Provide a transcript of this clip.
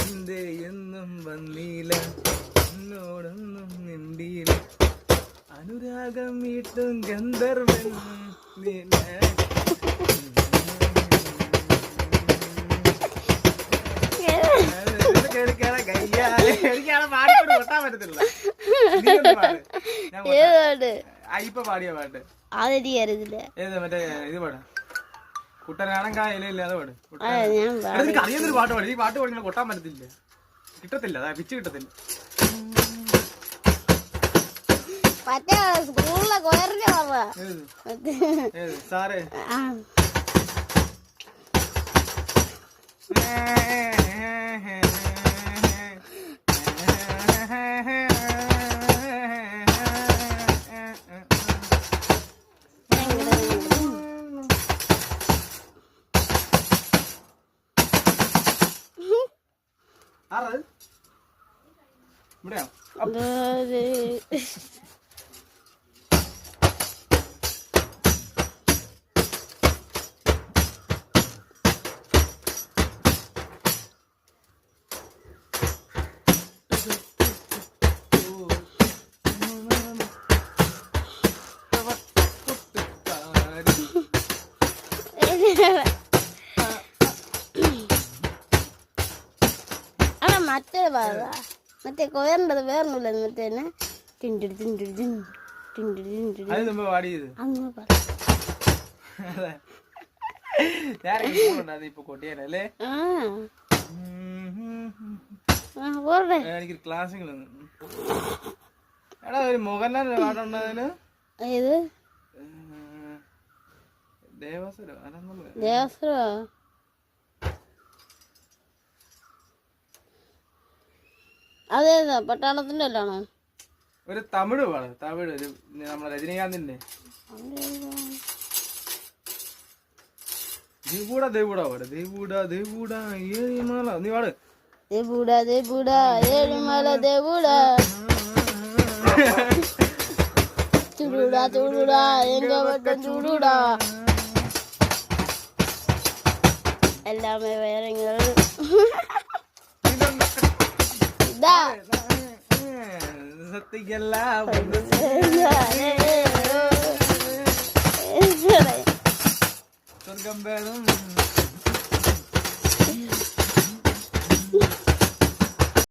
എന്തേ എന്നും വന്നീല എന്നോടൊന്നും മിണ്ടീല അനുരാഗം വീട്ടും ഗന്ധർവൻ എനിക്കാണ് പാടിക്കൊണ്ട് കൊട്ടാൻ പറ്റത്തില്ല. ഇപ്പൊ പാടിയ പാട്ട് ഏത് മറ്റേ ഇത് പാടാ കുട്ടനാടൻ കായലില്ലാതെ പാട്. അറിയുന്നൊരു പാട്ട് പാടി. ഈ പാട്ട് പാടി കൊട്ടാൻ പറ്റത്തില്ല, കിട്ടത്തില്ല, പിച്ച് കിട്ടത്തില്ല. സാറേ ഇവിടെയാ മറ്റേ പാടാ മറ്റേ കൊയറിൻ്റെത് വേറൊന്നുമില്ല മറ്റേ എനിക്കൊരു ക്ലാസ്സിക്കൽ എടാ ഒരു മോഹൻലാലിന്റെ പാട്ടുണ്ടതിന് ഏത് ദേവസ്വരോ ദേവസ്വരോ അതേതാ പട്ടാളത്തിന്റെ അല്ലാണോ? ഒരു തമിഴ് പാട്, തമിഴ് നമ്മളെ രജനീകാന്തിന്റെ ദേവൂട ദേവൂട പാട്. ദേവൂട ദേവൂട ഏഴിമല നീ പാട്. ദേവൂട ദേവൂട ഏഴിമല ദേവൂട ചൂടുടാ ചൂടുടാ എങ്ക വട്ടം ചൂടുടാ എല്ലാമേ വേറെങ്ങൾ സത്യല്ല സ്വർഗം വേണം